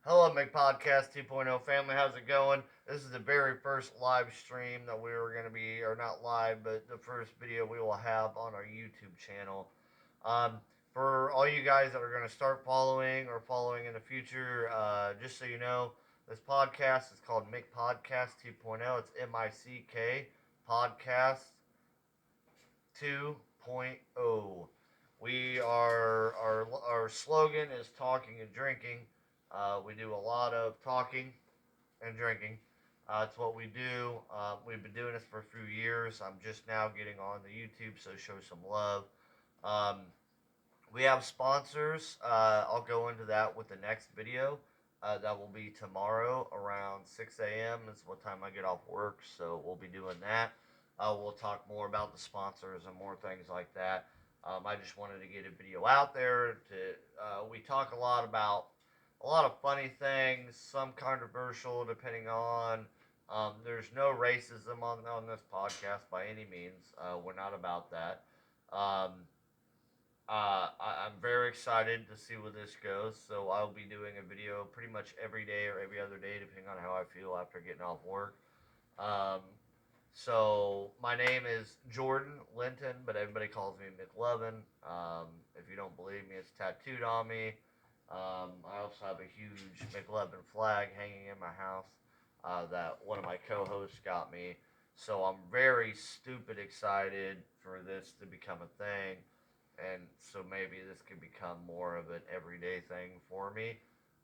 Hello, Mick Podcast 2.0 family. How's it going? This is the very first live stream that we were going to be, or not live, but the first video we will have on our YouTube channel. Um, for all you guys that are going to start following or following in the future, just so you know, this podcast is called Mick Podcast 2.0. It's MICK Podcast 2.0. Our slogan is talking and drinking. We do a lot of talking and drinking. It's what we do. We've been doing this for a few years. I'm just now getting on the YouTube, so show some love. Um, we have sponsors. I'll go into that with the next video. That will be tomorrow around 6 a.m. is what time I get off work, so we'll be doing that. We'll talk more about the sponsors and more things like that. I just wanted to get a video out there. We talk a lot about a lot of funny things, some controversial, depending on. There's no racism on this podcast by any means. We're not about that. Um, I'm very excited to see where this goes. So I'll be doing a video pretty much every day or every other day, depending on how I feel after getting off work. Um, so my name is Jordan Linton, but everybody calls me McLovin. If you don't believe me, it's tattooed on me. I also have a huge McLovin flag hanging in my house that one of my co-hosts got me. So I'm very stupid excited for this to become a thing, and so maybe this could become more of an everyday thing for me.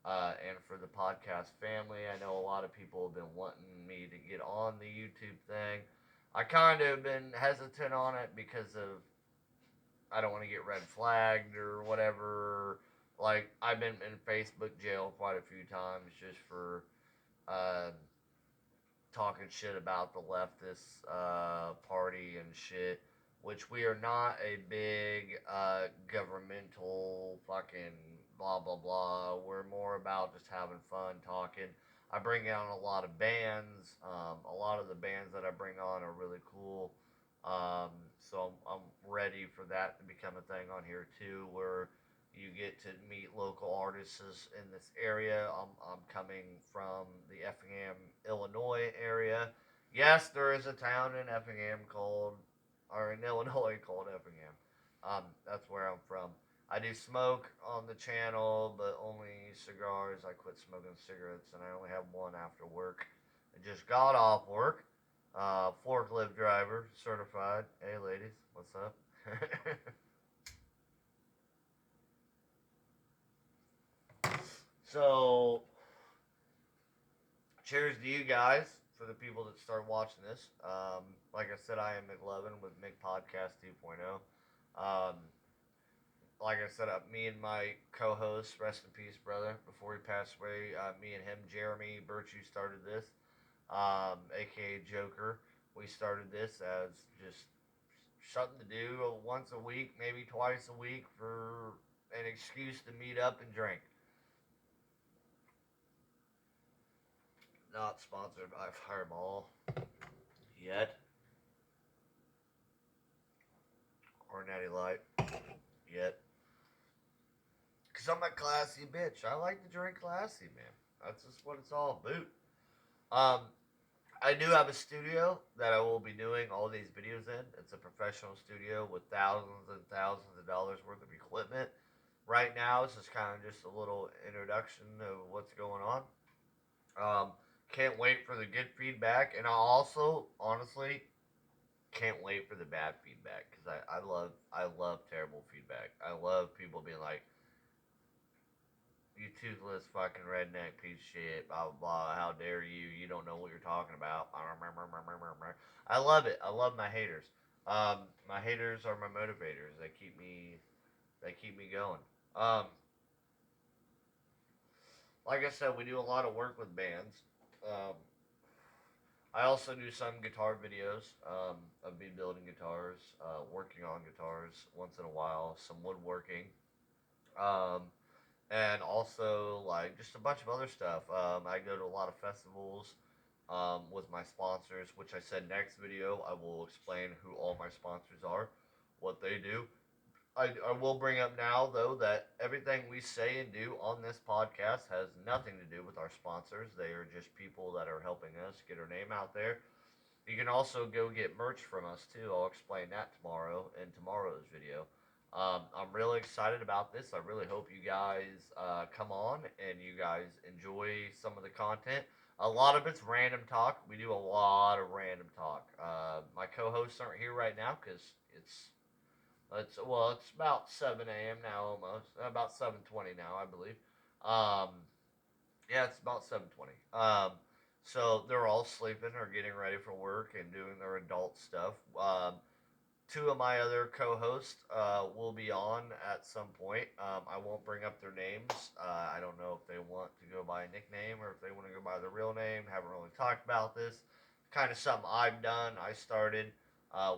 And for the podcast family, I know a lot of people have been wanting me to get on the YouTube thing. I kind of been hesitant on it because of I don't want to get red flagged or whatever. Like I've been in Facebook jail quite a few times just for uh, talking shit about the leftist party and shit, which we are not a big governmental fucking blah blah blah. We're more about just having fun talking. I bring on a lot of bands. A lot of the bands that I bring on are really cool. So I'm ready for that to become a thing on here too, where you get to meet local artists in this area. I'm coming from the Effingham, Illinois area. Yes, there is a town in Effingham called, or in Illinois called Effingham. That's where I'm from. I do smoke on the channel, but only cigars. I quit smoking cigarettes, and I only have one after work. I just got off work. Forklift driver, certified. Hey, ladies, what's up? So, cheers to you guys for the people that start watching this. Like I said, I am McLovin with Mick Podcast 2.0. Um, like I said, me and my co-host, rest in peace, brother. Before he passed away, me and him, Jeremy Birchie, started this, aka Joker. We started this as just something to do once a week, maybe twice a week, for an excuse to meet up and drink. Not sponsored by Fireball yet, or Natty Light yet. Because I'm a classy bitch. I like to drink classy, man. That's just what it's all about. Um, I do have a studio that I will be doing all these videos in. It's a professional studio with thousands and thousands of dollars worth of equipment. Right now, it's just kind of just a little introduction of what's going on. Um, can't wait for the good feedback, and I also, honestly, can't wait for the bad feedback because I love terrible feedback. I love people being like, "You toothless fucking redneck piece of shit, blah blah blah. How dare you? You don't know what you're talking about." I love it. I love my haters. My haters are my motivators. They keep me going. Um, like I said, we do a lot of work with bands. Um, I also do some guitar videos of me building guitars, working on guitars once in a while, some woodworking, um, and also like just a bunch of other stuff. I go to a lot of festivals with my sponsors, which I said next video I will explain who all my sponsors are, what they do. I will bring up now, though, that everything we say and do on this podcast has nothing to do with our sponsors. They are just people that are helping us get our name out there. You can also go get merch from us, too. I'll explain that tomorrow in tomorrow's video. I'm really excited about this. I really hope you guys come on and you guys enjoy some of the content. A lot of it's random talk. We do a lot of random talk. My co-hosts aren't here right now because it's about 7 a.m. now, almost about 7:20 now, I believe. Um, yeah, it's about 7:20. So they're all sleeping or getting ready for work and doing their adult stuff. Two of my other co-hosts will be on at some point. I won't bring up their names. I don't know if they want to go by a nickname or if they want to go by their real name. Haven't really talked about this. Kind of something I've done. I started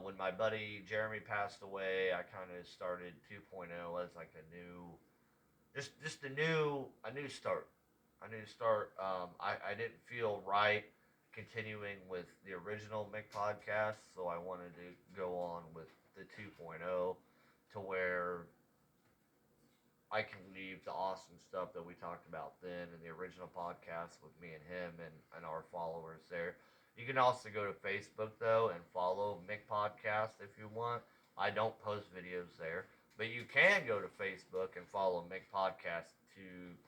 when my buddy Jeremy passed away. I kind of started 2.0 as like a new start. A new start. I didn't feel right continuing with the original Mick podcast, so I wanted to go on with the 2.0 to where I can leave the awesome stuff that we talked about then in the original podcast with me and him and our followers there. You can also go to Facebook though and follow Mick Podcast if you want. I don't post videos there, but you can go to Facebook and follow Mick Podcast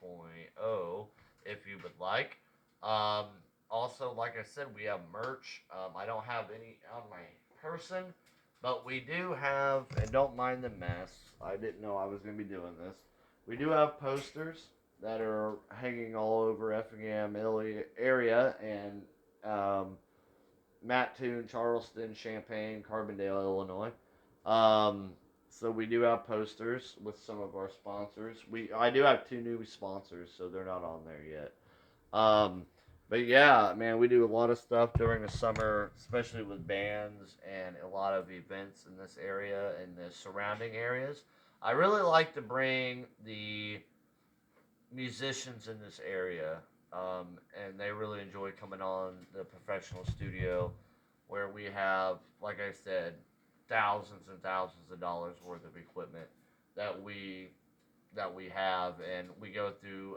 2.0 if you would like. Um, Also, like I said, we have merch. I don't have any on my person, but we do have, and don't mind the mess. I didn't know I was going to be doing this. We do have posters that are hanging all over Effingham area and Mattoon, Charleston, Champaign, Carbondale, Illinois. Um, so we do have posters with some of our sponsors. I do have two new sponsors, so they're not on there yet. Um, but yeah, man, we do a lot of stuff during the summer, especially with bands and a lot of events in this area and the surrounding areas. I really like to bring the musicians in this area, and they really enjoy coming on the professional studio where we have, like I said, thousands and thousands of dollars worth of equipment that we have, and we go through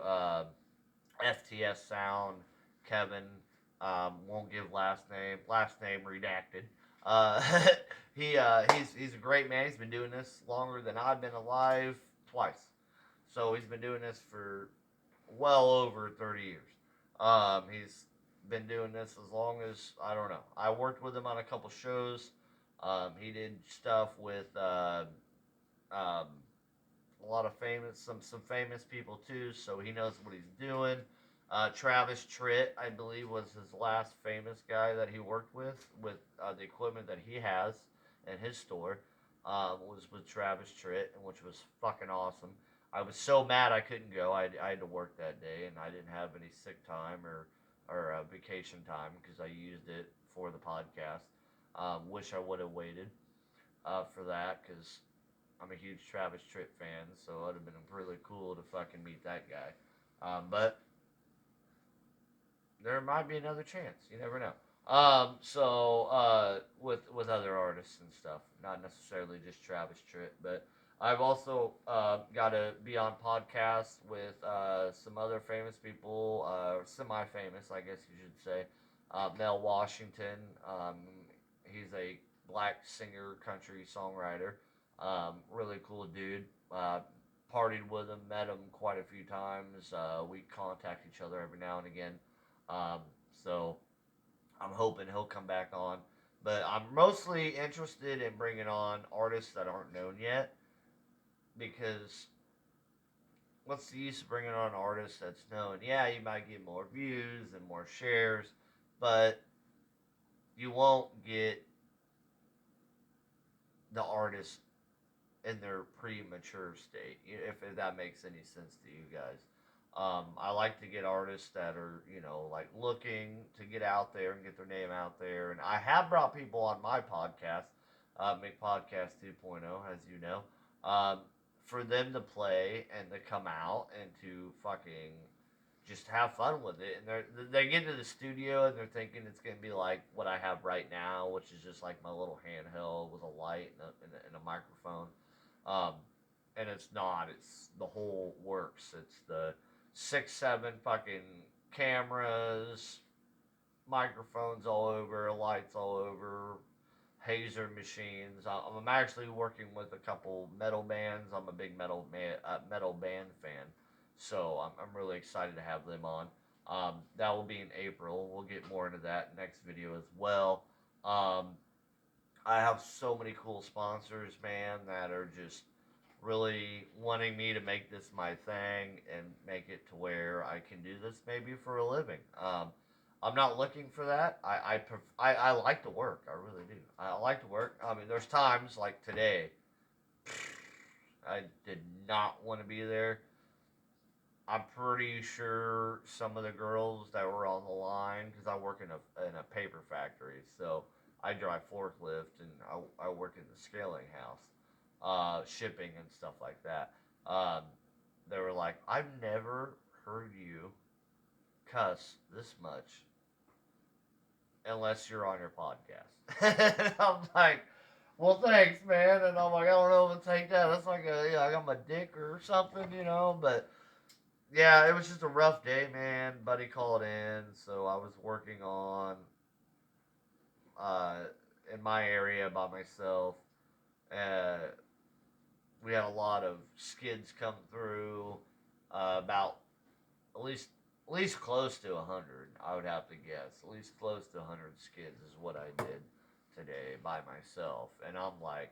FTS Sound, Kevin, won't give last name redacted. Uh, he's a great man. He's been doing this longer than I've been alive twice. So he's been doing this for well over 30 years. He's been doing this as long as I don't know. I worked with him on a couple shows. He did stuff with um, a lot of some famous people too. So he knows what he's doing. Travis Tritt, I believe, was his last famous guy that he worked with the equipment that he has in his store. Was with Travis Tritt, which was fucking awesome. I was so mad I couldn't go. I had to work that day, and I didn't have any sick time or vacation time because I used it for the podcast. Wish I would have waited for that because I'm a huge Travis Tritt fan, so it would have been really cool to fucking meet that guy. But there might be another chance. You never know. With other artists and stuff, not necessarily just Travis Tritt, but I've also got to be on podcasts with some other famous people, semi-famous, I guess you should say. Mel Washington, he's a black singer, country songwriter, really cool dude. Partied with him, met him quite a few times. We contact each other every now and again. Um, so I'm hoping he'll come back on. But I'm mostly interested in bringing on artists that aren't known yet because what's the use of bringing on an artist that's known? Yeah, you might get more views and more shares, but you won't get the artist in their premature state, if that makes any sense to you guys. I like to get artists that are, like looking to get out there and get their name out there. And I have brought people on my podcast, Make Podcast 2.0, as you know, um, for them to play and to come out and to fucking just have fun with it. And they get into the studio and they're thinking it's going to be like what I have right now, which is just like my little handheld with a light and a microphone. Um, and it's not. It's the whole works. It's the 6, 7 fucking cameras, microphones all over, lights all over, hazer machines. I'm actually working with a couple metal bands. I'm a big metal band fan, so I'm really excited to have them on. That will be in April. We'll get more into that next video as well. Um, I have so many cool sponsors, man, that are just really wanting me to make this my thing and make it to where I can do this maybe for a living. I'm not looking for that. I like to work. I really do. I like to work. I mean, there's times like today, I did not want to be there. I'm pretty sure some of the girls that were on the line, because I work in a paper factory, so I drive forklift and I work in the scaling house, shipping and stuff like that. Um, they were like, I've never heard you cuss this much unless you're on your podcast. And I'm like, well, thanks, man. And I'm like, I don't know if it's like that. That's like I got my dick or something, but yeah, it was just a rough day, man. Buddy called in, so I was working on uh, in my area by myself. Uh, we had a lot of skids come through, about at least at least close to 100. I would have to guess at least close to 100 skids is what I did today by myself, and I'm like,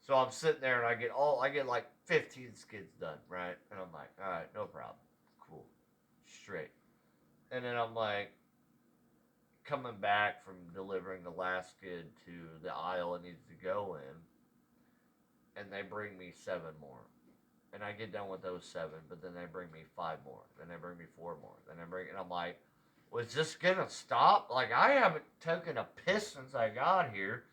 so I'm sitting there and I get like 15 skids done, right? And I'm like, all right, no problem, cool, straight. And then I'm like coming back from delivering the last skid to the aisle it needs to go in, and they bring me 7 more. And I get done with those 7, but then they bring me 5 more. Then they bring me 4 more. And I'm like, was this gonna stop? Like, I haven't taken a piss since I got here.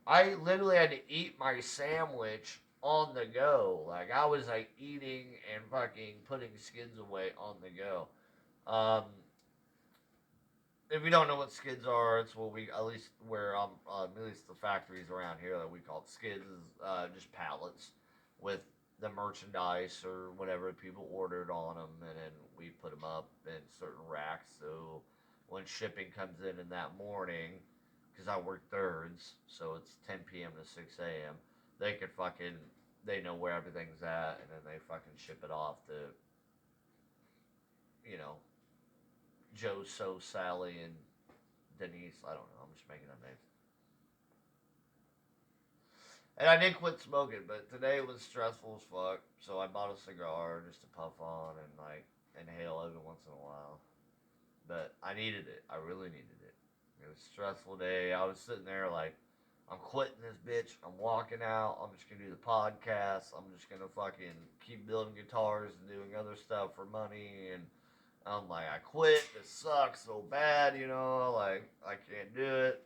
I literally had to eat my sandwich on the go. Like, I was like eating and fucking putting skids away on the go. Um, if you don't know what skids are, it's what we, at least where at least the factories around here that we call it skids, is just pallets with the merchandise or whatever people ordered on them, and then we put them up in certain racks. So when shipping comes in that morning, because I work thirds, so it's 10 p.m. to 6 a.m., they could fucking, they know where everything's at, and then they fucking ship it off to, you know, Joe, So, Sally, and Denise. I don't know. I'm just making up names. And I did quit smoking, but today was stressful as fuck. So I bought a cigar just to puff on and like inhale every once in a while. But I needed it. I really needed it. It was a stressful day. I was sitting there like, I'm quitting this bitch. I'm walking out. I'm just gonna do the podcast. I'm just gonna fucking keep building guitars and doing other stuff for money. And I'm like, I quit. This sucks so bad, like I can't do it.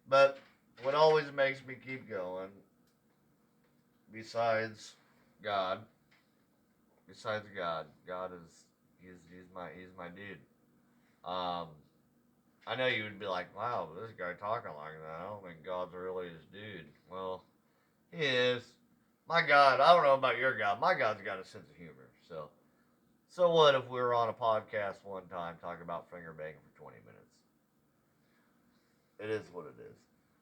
But what always makes me keep going, besides God, God is he's my dude. Um, I know you would be like, wow, this guy talking like that. I don't think God's really his dude. Well, he is. My God, I don't know about your God. My God's got a sense of humor. So what if we were on a podcast one time talking about finger banging for 20 minutes? It is what it is.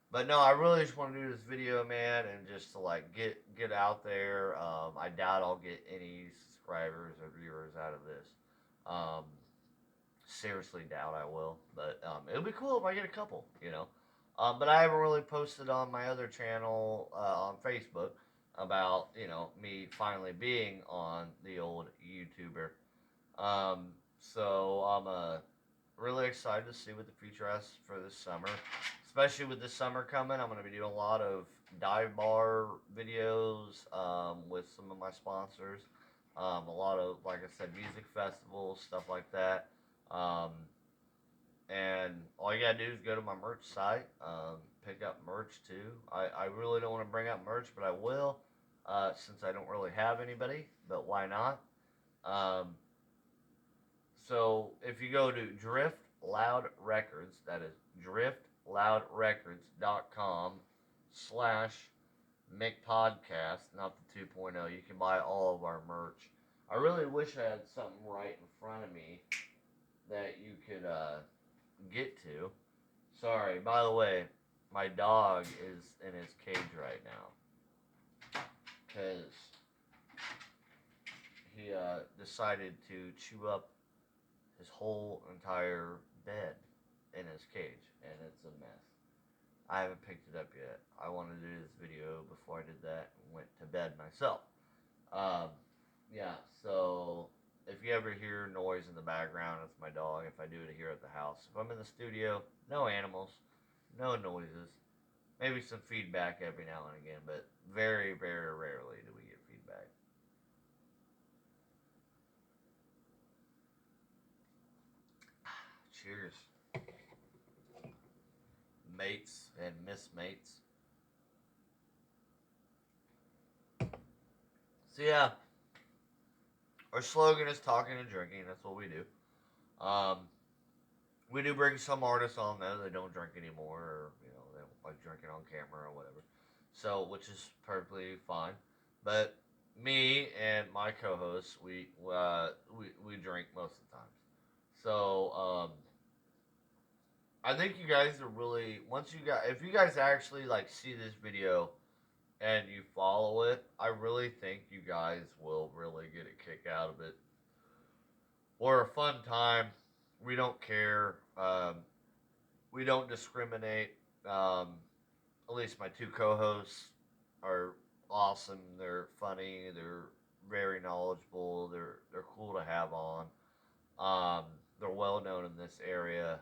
But no, I really just want to do this video, man, and just to like get out there. I doubt I'll get any subscribers or viewers out of this. Um, seriously doubt I will, but it'll be cool if I get a couple, But I haven't really posted on my other channel on Facebook about me finally being on the old YouTuber. So I'm really excited to see what the future has for this summer, especially with this summer coming. I'm going to be doing a lot of dive bar videos with some of my sponsors. A lot of, like I said, music festivals, stuff like that. Um, and all you gotta do is go to my merch site, pick up merch too. I really don't want to bring up merch, but I will, since I don't really have anybody. But why not? Um, so if you go to Drift Loud Records, that is driftloudrecords.com/, Mick Podcast, not the 2.0. You can buy all of our merch. I really wish I had something right in front of me that you could get to. Sorry, by the way, my dog is in his cage right now because he decided to chew up his whole entire bed in his cage, and it's a mess. I haven't picked it up yet. I wanted to do this video before I did that and went to bed myself. Um, yeah, so if you ever hear noise in the background, it's my dog. If I do it here at the house, if I'm in the studio, no animals, no noises. Maybe some feedback every now and again, but very, very rarely do we get feedback. Cheers, mates and mismates. So yeah, our slogan is talking and drinking. That's what we do. Um, we do bring some artists on though that don't drink anymore, or they don't like drinking on camera or whatever. So, which is perfectly fine. But me and my co-hosts, we drink most of the time. So, I think you guys are really once you got if you guys actually like see this video and you follow it, I really think you guys will really get a kick out of it. We're a fun time. We don't care. We don't discriminate. Um, at least my two co-hosts are awesome. They're funny. They're very knowledgeable. They're cool to have on. Um, they're well known in this area,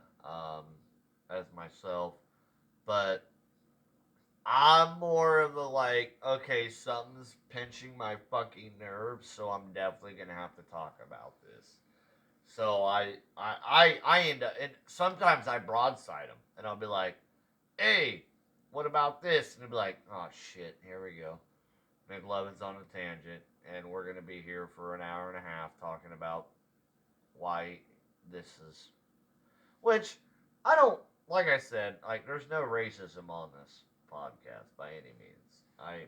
as myself. But I'm more of a like, okay, something's pinching my fucking nerves, so I'm definitely gonna have to talk about this. So I end up, and sometimes I broadside them, and I'll be like, hey, what about this? And they'll be like, oh shit, here we go. McLovin's on a tangent, and we're gonna be here for an hour and a half talking about why this is, which I don't, like I said, like there's no racism on this podcast by any means. I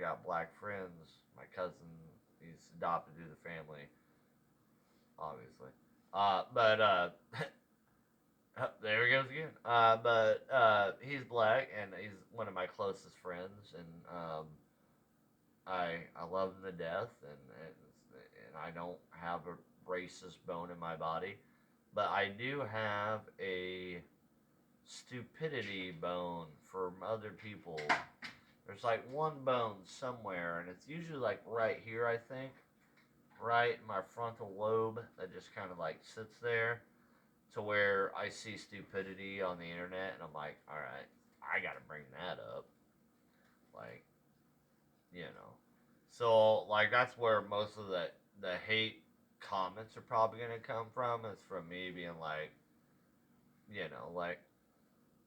got black friends. My cousin, he's adopted to the family, obviously. But there he goes again. But he's black and he's one of my closest friends, and I love him to death, and I don't have a racist bone in my body, but I do have a stupidity bone from other people. There's like one bone somewhere, and it's usually like right here, I think, right in my frontal lobe that just kind of like sits there to where I see stupidity on the internet, and I'm like, all right, I gotta bring that up, like, you know. So like that's where most of the hate comments are probably gonna come from. Is from me being like, like,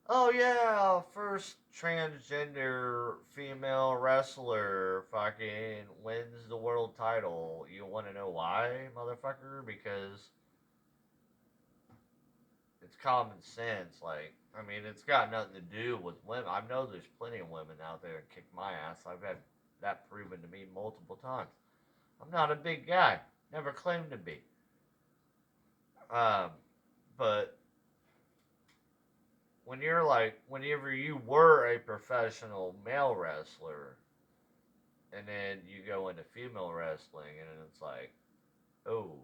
oh yeah, first transgender female wrestler fucking wins the world title. You want to know why, motherfucker? Because it's common sense. Like, I mean, it's got nothing to do with women. I know there's plenty of women out there that kick my ass. I've had that proven to me multiple times. I'm not a big guy. Never claimed to be. Um, but whenever you were a professional male wrestler, and then you go into female wrestling, and it's like, oh,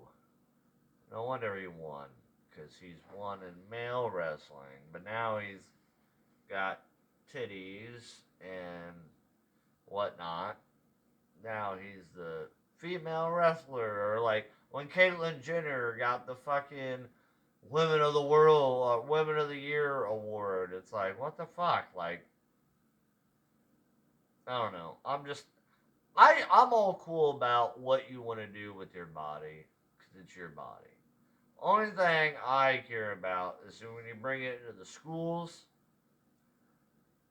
no wonder he won, because he's won in male wrestling, but now he's got titties and whatnot. Now he's the female wrestler, or like when Caitlyn Jenner got the fucking Women of the World, Women of the Year award. It's like, what the fuck? Like, I don't know. I'm all cool about what you want to do with your body, because it's your body. Only thing I care about is when you bring it into the schools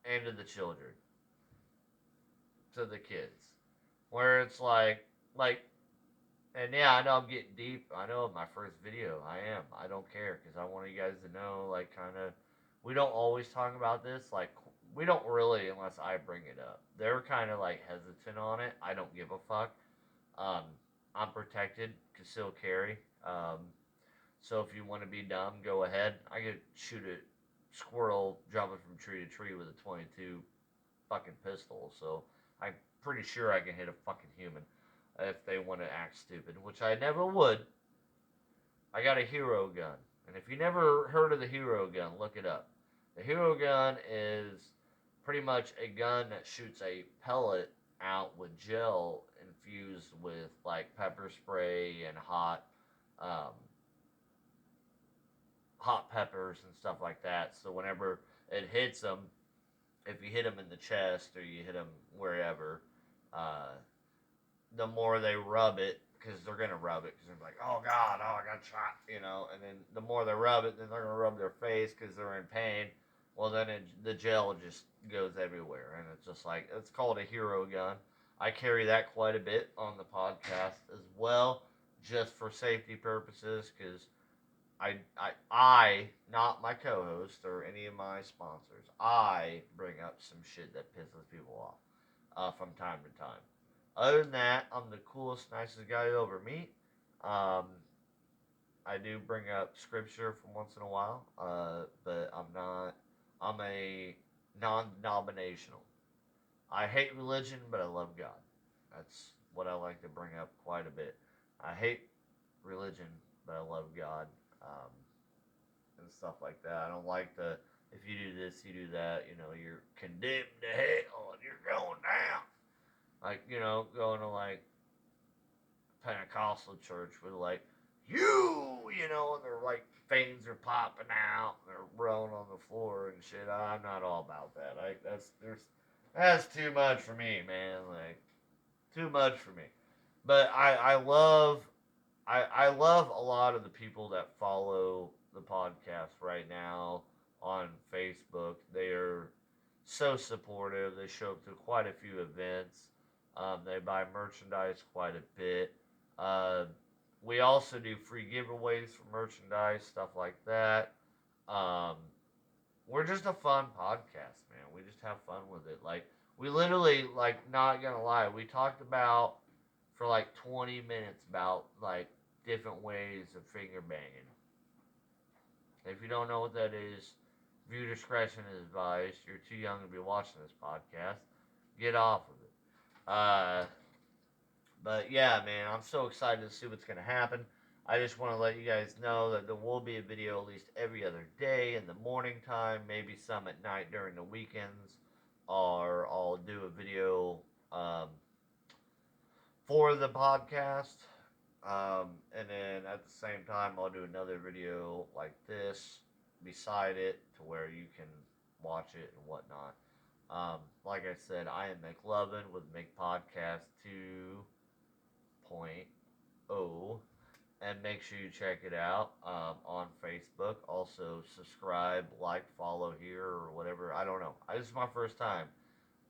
and to the children, to the kids, where it's like, and yeah, I know I'm getting deep. I know my first video, I am. I don't care because I want you guys to know, like, kind of, we don't always talk about this. Like, we don't really unless I bring it up. They're kind of like hesitant on it. I don't give a fuck. Um, I'm protected, conceal carry. So if you want to be dumb, go ahead. I could shoot a squirrel jumping from tree to tree with a 22 fucking pistol. So I'm pretty sure I can hit a fucking human if they want to act stupid, which I never would. I got a hero gun. And if you never heard of the hero gun, look it up. The hero gun is pretty much a gun that shoots a pellet out with gel infused with like pepper spray and um, hot peppers and stuff like that. So whenever it hits them, if you hit them in the chest or you hit them wherever, uh, the more they rub it, because they're gonna rub it, because they're like, oh god, oh I got shot, and then the more they rub it, then they're gonna rub their face because they're in pain. Well, then the gel just goes everywhere, and it's just like it's called a hero gun. I carry that quite a bit on the podcast as well, just for safety purposes, because not my co-host or any of my sponsors, I bring up some shit that pisses people off from time to time. Other than that, I'm the coolest, nicest guy you'll ever meet. Um, I do bring up scripture from once in a while, but I'm not. I'm a non-denominational. I hate religion, but I love God. That's what I like to bring up quite a bit. I hate religion, but I love God, um, and stuff like that. I don't like the if you do this, you do that. You're condemned to hell and you're going down. Like going to like Pentecostal church with like and their like veins are popping out, and they're rolling on the floor and shit. I'm not all about that. That's too much for me, man. Like too much for me. But I love a lot of the people that follow the podcast right now on Facebook. They are so supportive. They show up to quite a few events. They buy merchandise quite a bit. Uh, we also do free giveaways for merchandise, stuff like that. Um, we're just a fun podcast, man. We just have fun with it. Like we literally, like, not gonna lie, we talked about for like 20 minutes about like different ways of finger banging. If you don't know what that is, viewer discretion is advised. You're too young to be watching this podcast. Get off of it. But yeah, man, I'm so excited to see what's going to happen. I just want to let you guys know that there will be a video at least every other day in the morning time, maybe some at night during the weekends, or I'll do a video for the podcast. And then at the same time, I'll do another video like this beside it to where you can watch it and whatnot. Like I said, I am McLovin with McPodcast 2.0, and make sure you check it out on Facebook. Also, subscribe, like, follow here or whatever. I don't know. This is my first time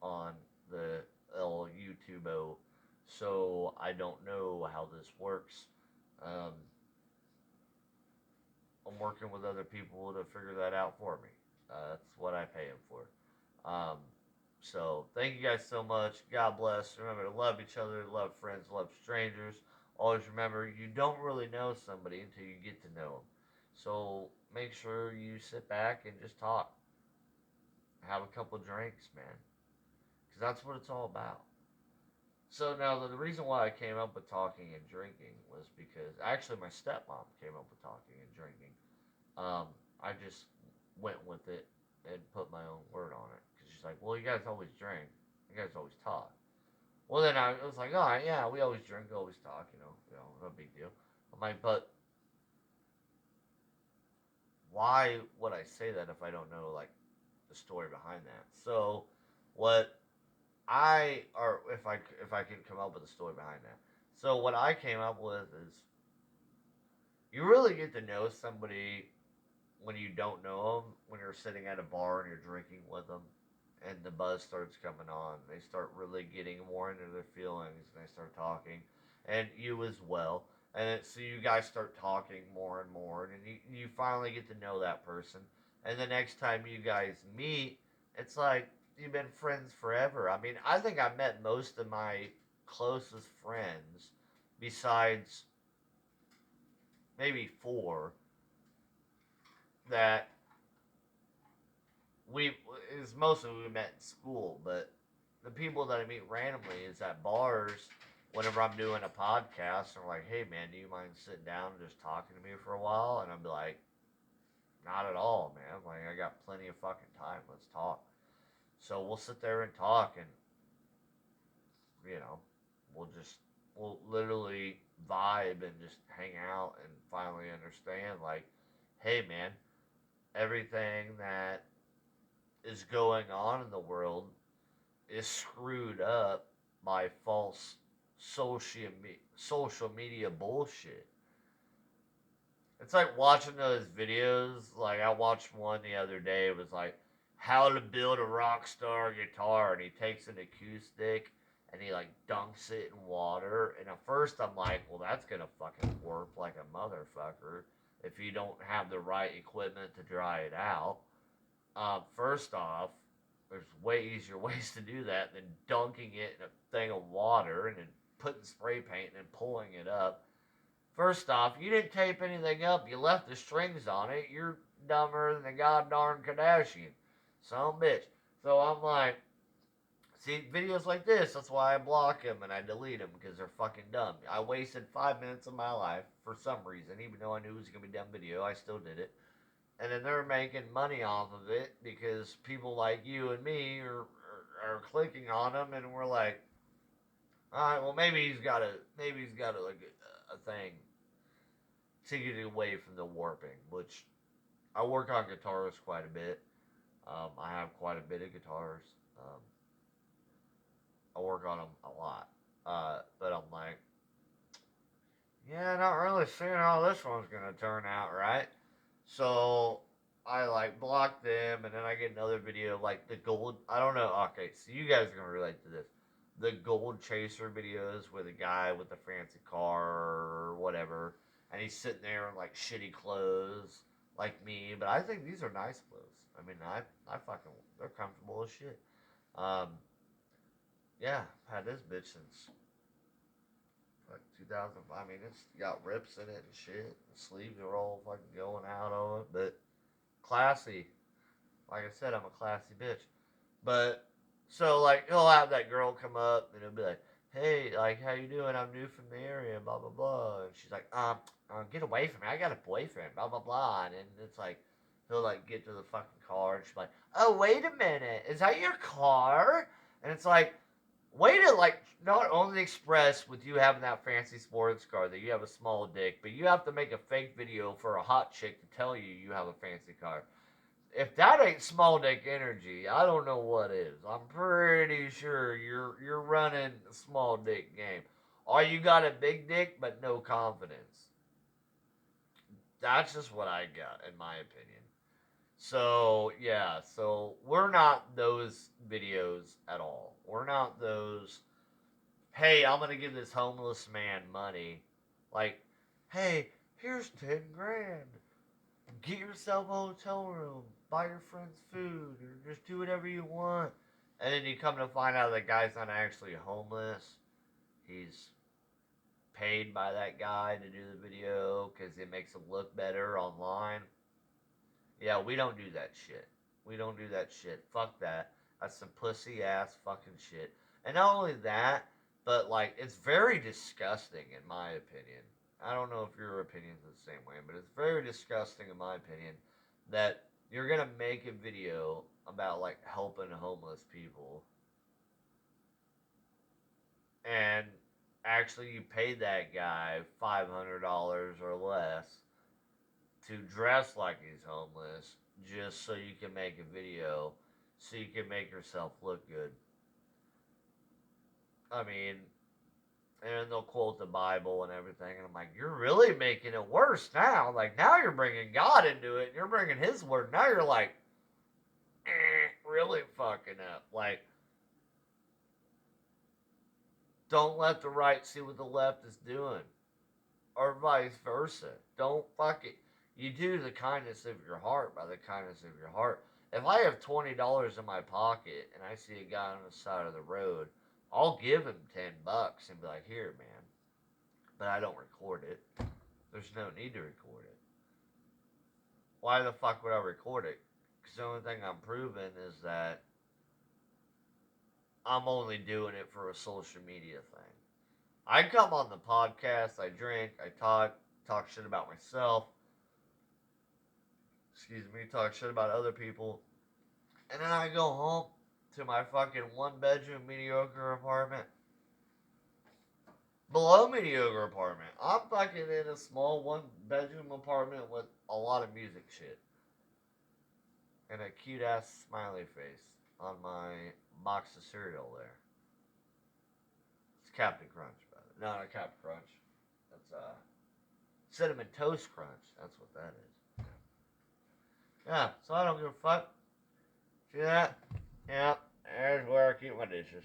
on the YouTube, so I don't know how this works. Um, I'm working with other people to figure that out for me. That's what I pay them for. Um, so thank you guys so much. God bless. Remember to love each other, love friends, love strangers. Always remember you don't really know somebody until you get to know them. So make sure you sit back and just talk. Have a couple drinks, man. Because that's what it's all about. So now the reason why I came up with talking and drinking was because actually my stepmom came up with talking and drinking. I just went with it and put my own word on it because she's like, well, you guys always drink, you guys always talk. Well, then I was like, oh yeah, we always drink, always talk, no big deal. I'm like, but why would I say that if I don't know like the story behind that? So what or if I can come up with a story behind that. So what I came up with is you really get to know somebody when you don't know them, when you're sitting at a bar and you're drinking with them, and the buzz starts coming on. They start really getting more into their feelings, and they start talking, and you as well. So you guys start talking more and more, and you finally get to know that person. And the next time you guys meet, it's like you've been friends forever. I mean, I think I met most of my closest friends, besides maybe four, that we is mostly we met in school, but the people that I meet randomly is at bars whenever I'm doing a podcast and they're like, hey man, do you mind sitting down and just talking to me for a while? And I'll be like, not at all, man. Like I got plenty of fucking time. Let's talk. So we'll sit there and talk and you know, we'll literally vibe and just hang out and finally understand like, hey man, everything that is going on in the world is screwed up by false social media bullshit. It's like watching those videos. Like I watched one the other day. It was like how to build a rock star guitar, and he takes an acoustic and he like dunks it in water. And at first I'm like, well, that's gonna fucking warp like a motherfucker if you don't have the right equipment to dry it out. First off, there's way easier ways to do that than dunking it in a thing of water and then putting spray paint and then pulling it up. First off, you didn't tape anything up. You left the strings on it. You're dumber than the goddamn Kardashian. Son of a bitch. So I'm like, see, videos like this, that's why I block them and I delete them because they're fucking dumb. I wasted 5 minutes of my life for some reason, even though I knew it was going to be a dumb video. I still did it. And then they're making money off of it because people like you and me are clicking on them, and we're like, all right, well maybe he's got like a thing to get away from the warping. Which I work on guitars quite a bit. I have quite a bit of guitars. Um, I work on them a lot, but I'm like, yeah, not really seeing how this one's gonna turn out, right? So I like block them, and then I get another video like the gold. I don't know. Okay, so you guys are gonna relate to this. The gold chaser videos with a guy with a fancy car or whatever, and he's sitting there in like shitty clothes like me. But I think these are nice clothes. I mean, I fucking they're comfortable as shit. Um, yeah, I've had this bitch since like 2005. I mean, it's got rips in it and shit. The sleeves are all fucking going out on it, but classy. Like I said, I'm a classy bitch. But so like he'll have that girl come up and he'll be like, "Hey, like how you doing? I'm new from the area, blah blah blah." And she's like, get away from me. I got a boyfriend, blah blah blah." And it's like he'll like get to the fucking car and she's like, "Oh, wait a minute, is that your car?" And it's like, way to like not only express with you having that fancy sports car that you have a small dick, but you have to make a fake video for a hot chick to tell you you have a fancy car. If that ain't small dick energy, I don't know what is. I'm pretty sure you're running a small dick game. Or you got a big dick but no confidence. That's just what I got in my opinion. So yeah, so we're not those videos at all. We're not those, hey, I'm gonna give this homeless man money. Like, hey, here's 10 grand. Get yourself a hotel room, buy your friends food, or just do whatever you want. And then you come to find out that guy's not actually homeless. He's paid by that guy to do the video because it makes him look better online. Yeah, we don't do that shit. We don't do that shit. Fuck that. That's some pussy ass fucking shit. And not only that, but like it's very disgusting in my opinion. I don't know if your opinion's the same way, but it's very disgusting in my opinion that you're gonna make a video about like helping homeless people and actually you paid that guy $500 or less to dress like he's homeless just so you can make a video so you can make yourself look good. I mean, and they'll quote the Bible and everything, and I'm like, you're really making it worse now. Like, now you're bringing God into it, and you're bringing His word. Now you're like, really fucking up. Like, don't let the right see what the left is doing, or vice versa. Don't fuck it. You do the kindness of your heart by the kindness of your heart. If I have $20 in my pocket and I see a guy on the side of the road, I'll give him $10 and be like, "Here, man." But I don't record it. There's no need to record it. Why the fuck would I record it? Because the only thing I'm proving is that I'm only doing it for a social media thing. I come on the podcast, I drink, I talk shit about myself. Excuse me, talk shit about other people. And then I go home to my fucking one bedroom mediocre apartment. Below mediocre apartment. I'm fucking in a small one bedroom apartment with a lot of music shit. And a cute ass smiley face on my box of cereal there. It's Captain Crunch, by the way. No, not Captain Crunch. That's Cinnamon Toast Crunch. That's what that is. Yeah, so I don't give a fuck. See that? Yeah, there's where I keep my dishes.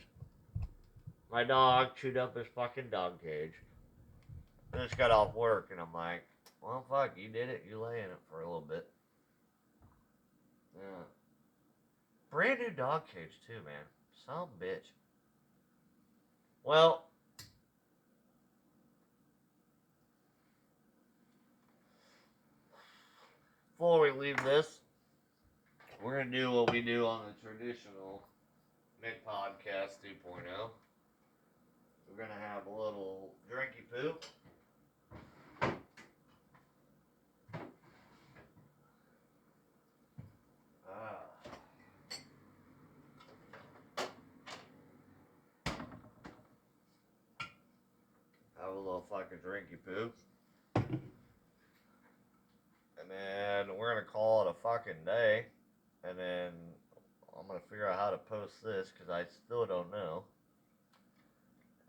My dog chewed up his fucking dog cage. I just got off work and I'm like, well, fuck, you did it. You lay in it for a little bit. Yeah. Brand new dog cage, too, man. Some bitch. Well, before we leave this, we're going to do what we do on the traditional Mick Podcast 2.0. We're going to have a little drinky poo. Have a little fucking drinky poo. And then we're going to call it a fucking day. And then I'm going to figure out how to post this because I still don't know.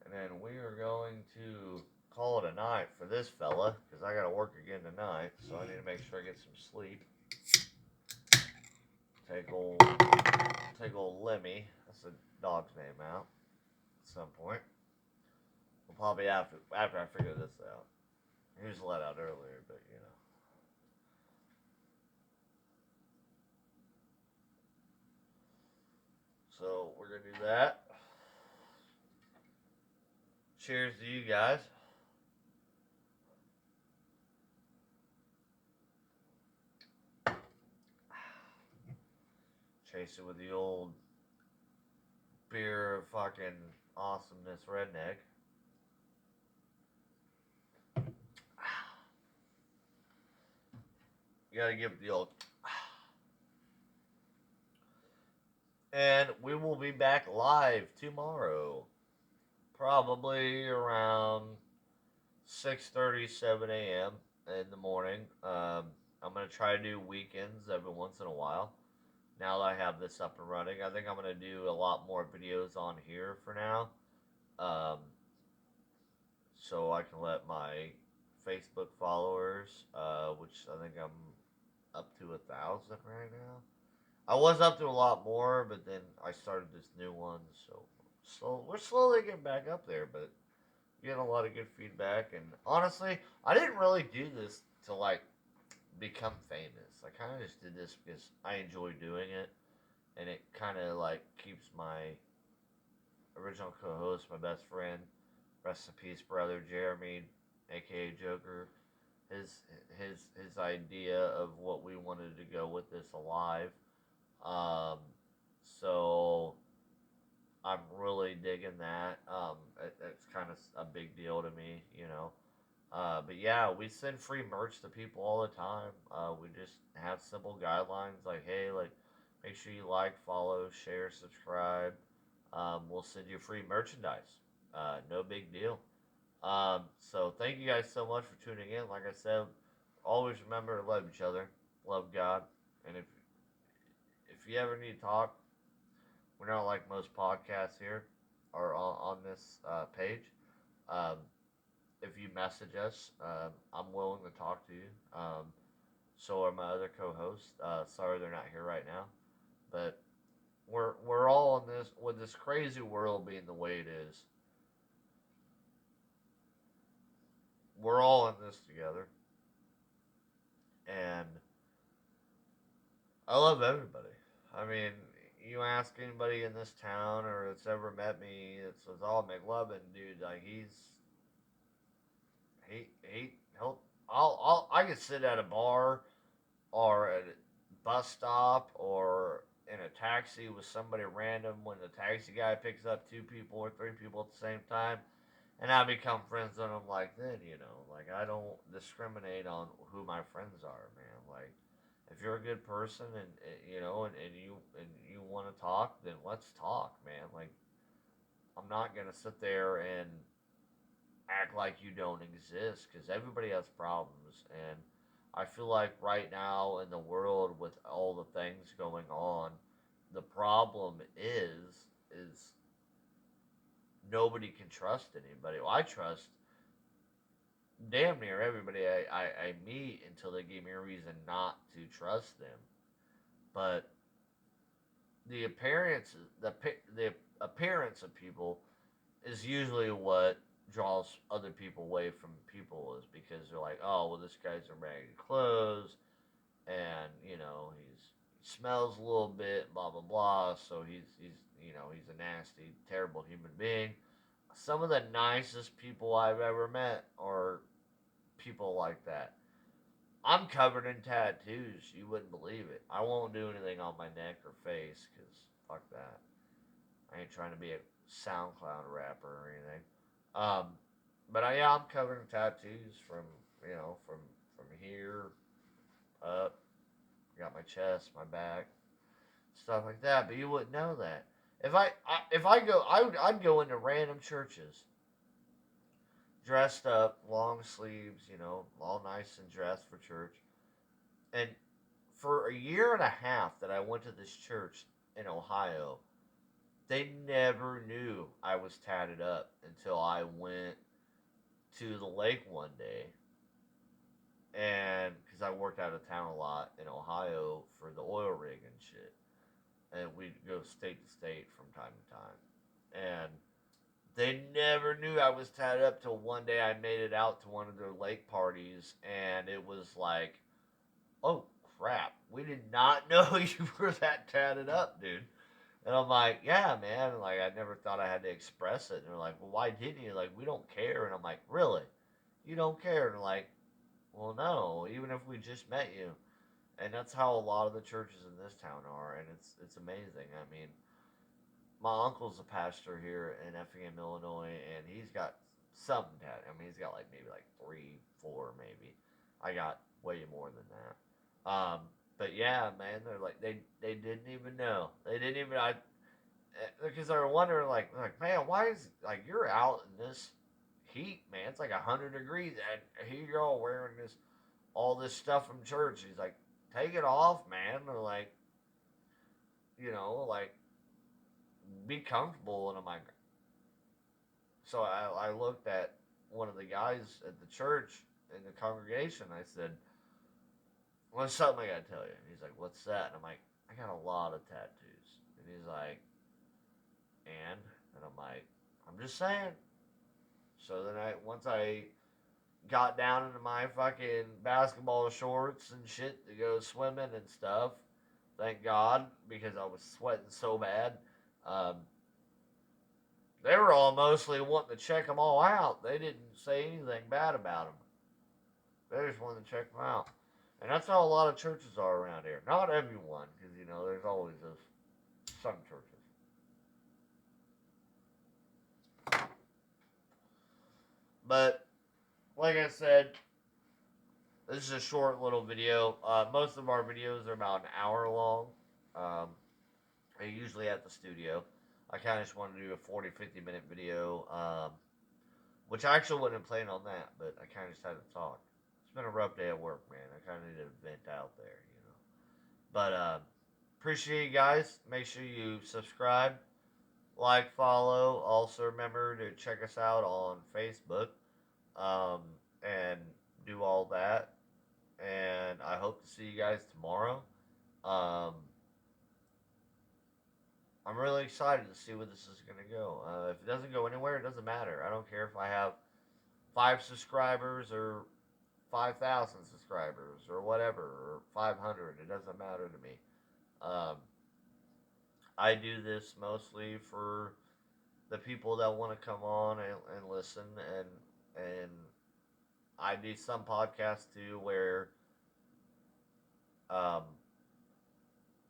And then we are going to call it a night for this fella because I got to work again tonight. So I need to make sure I get some sleep. Take old Lemmy. That's the dog's name out at some point. We'll probably after I figure this out. He was let out earlier, but you know. So we're gonna do that. Cheers to you guys. Chase it with the old beer of fucking awesomeness redneck. You gotta give it the old. And we will be back live tomorrow. Probably around 6:30, 7 a.m. in the morning. I'm going to try to do weekends every once in a while. Now that I have this up and running, I think I'm going to do a lot more videos on here for now. So I can let my Facebook followers, which I think I'm up to 1,000 right now. I was up to a lot more, but then I started this new one, so we're slowly getting back up there, but getting a lot of good feedback. And honestly, I didn't really do this to like become famous. I kind of just did this because I enjoy doing it, and it kind of like keeps my original co-host, my best friend, rest in peace, brother Jeremy, aka Joker. His idea of what we wanted to go with this alive. So I'm really digging that. It's kind of a big deal to me, you know. But yeah, we send free merch to people all the time. We just have simple guidelines like, hey, like, make sure you like, follow, share, subscribe. We'll send you free merchandise. No big deal. So thank you guys so much for tuning in. Like I said, always remember to love each other, love God, and if you ever need to talk, we're not like most podcasts here or on this page. Um, if you message us, I'm willing to talk to you. So are my other co-hosts. Sorry they're not here right now, but we're all in this with this crazy world being the way it is. We're all in this together, and I love everybody. mean, you ask anybody in this town or that's ever met me, it's all McLovin, dude. Like he'll I could sit at a bar or at a bus stop or in a taxi with somebody random when the taxi guy picks up two people or three people at the same time, and I become friends with them like then, like I don't discriminate on who my friends are, man. Like if you're a good person and you want to talk, then let's talk, man. Like I'm not gonna sit there and act like you don't exist because everybody has problems, and I feel like right now in the world with all the things going on, the problem is nobody can trust anybody. Well, I trust damn near everybody I meet until they give me a reason not to trust them. But the appearance the appearance of people is usually what draws other people away from people, is because they're like, oh well, this guy's in ragged clothes, and he smells a little bit, blah blah blah. So he's a nasty, terrible human being. Some of the nicest people I've ever met are people like that. I'm covered in tattoos. You wouldn't believe it. I won't do anything on my neck or face because fuck that. I ain't trying to be a SoundCloud rapper or anything. Um, yeah, I'm covered in tattoos from from here up. Got my chest, my back, stuff like that. But you wouldn't know that. If I go, I'd go into random churches, dressed up, long sleeves, all nice and dressed for church. And for a year and a half that I went to this church in Ohio, they never knew I was tatted up until I went to the lake one day. And because I worked out of town a lot in Ohio for the oil rig and shit. And we'd go state to state from time to time. And they never knew I was tatted up till one day I made it out to one of their lake parties, and it was like, oh crap, we did not know you were that tatted up, dude. And I'm like, yeah, man. Like, I never thought I had to express it. And they're like, well, why didn't you? Like, we don't care. And I'm like, really? You don't care? And they're like, well, no. Even if we just met you. And that's how a lot of the churches in this town are, and it's amazing. I mean, my uncle's a pastor here in Effingham, Illinois, and he's got some tattoos. I mean, he's got like maybe like 3, 4, maybe. I got way more than that. But yeah, man, they're like they didn't even know. They didn't even because they were wondering like man, why is like you're out in this heat, man? It's like 100 degrees, and here you're all wearing this all this stuff from church. He's like, take it off, man. Or like, like be comfortable. And I'm like, so I looked at one of the guys at the church in the congregation. I said, well, there's something I gotta tell you. And he's like, what's that? And I'm like, I got a lot of tattoos. And he's like, and I'm like, I'm just saying. So then once I got down into my fucking basketball shorts and shit to go swimming and stuff, thank God, because I was sweating so bad. Um, they were all mostly wanting to check them all out. They didn't say anything bad about them. They just wanted to check them out. And that's how a lot of churches are around here. Not everyone, because, there's always some churches. But, like I said, this is a short little video. Most of our videos are about an hour long. Um, I usually at the studio. I kind of just wanted to do a 40, 50-minute video, which I actually wasn't planning on that, but I kind of just had to talk. It's been a rough day at work, man. I kind of need to vent out there. But appreciate you guys. Make sure you subscribe, like, follow. Also remember to check us out on Facebook, and do all that. And I hope to see you guys tomorrow. Um, I'm really excited to see where this is going to go. If it doesn't go anywhere, it doesn't matter. I don't care if I have 5 subscribers or 5,000 subscribers or whatever, or 500. It doesn't matter to me. Um, I do this mostly for the people that want to come on and listen, and I do some podcasts too where um,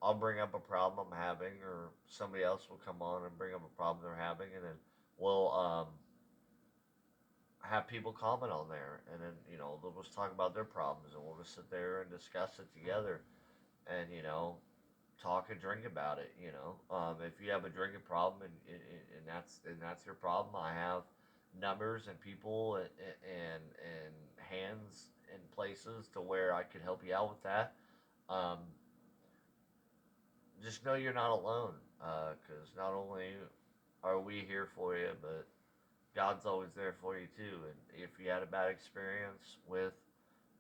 I'll bring up a problem I'm having, or somebody else will come on and bring up a problem they're having, and then we'll have people comment on there, and then they'll just talk about their problems, and we'll just sit there and discuss it together, and talk and drink about it. If you have a drinking problem, and that's your problem, I have numbers and people and hands and places to where I could help you out with that. Um, just know you're not alone, because not only are we here for you, but God's always there for you too. And if you had a bad experience with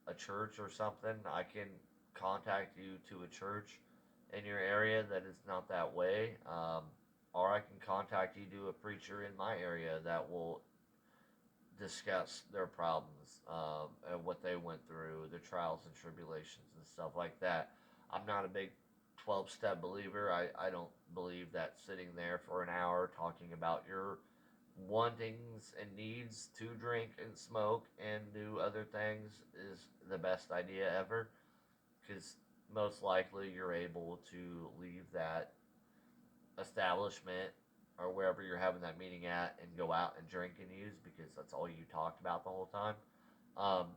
a church or something, I can contact you to a church in your area that is not that way. Or I can contact you to a preacher in my area that will discuss their problems, and what they went through, their trials and tribulations and stuff like that. I'm not a big 12-step believer. I don't believe that sitting there for an hour talking about your wantings and needs to drink and smoke and do other things is the best idea ever, because most likely you're able to leave that establishment or wherever you're having that meeting at and go out and drink and use, because that's all you talked about the whole time. Um,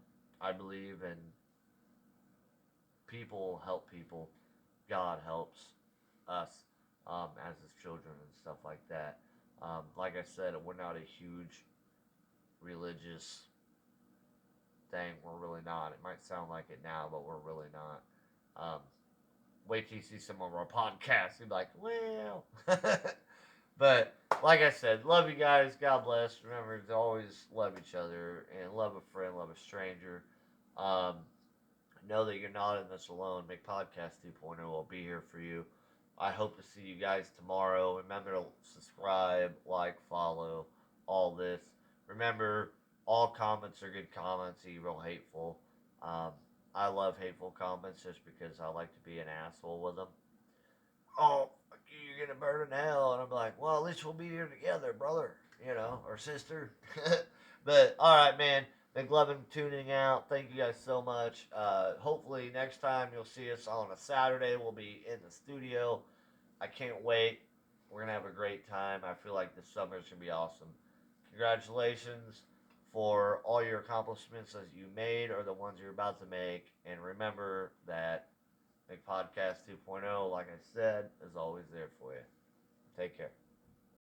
I believe in people help people. God helps us, as his children and stuff like that. Like I said, we're not a huge religious thing. We're really not. It might sound like it now, but we're really not. Wait till you see some of our podcasts. You'll be like, well. But like I said, love you guys. God bless. Remember to always love each other and love a friend, love a stranger. Um, know that you're not in this alone. Make Podcast 2.0 will be here for you. I hope to see you guys tomorrow. Remember to subscribe, like, follow, all this. Remember, all comments are good comments, even hateful. Um, I love hateful comments just because I like to be an asshole with them. Oh, you're gonna burn in hell, and I'm like, well, at least we'll be here together, brother, or sister. But all right, man. Big love and tuning out. Thank you guys so much. Hopefully next time you'll see us on a Saturday. We'll be in the studio. I can't wait. We're gonna have a great time. I feel like this summer is gonna be awesome. Congratulations for all your accomplishments that you made or the ones you're about to make. And remember that Make Podcast 2.0, like I said, is always there for you. Take care.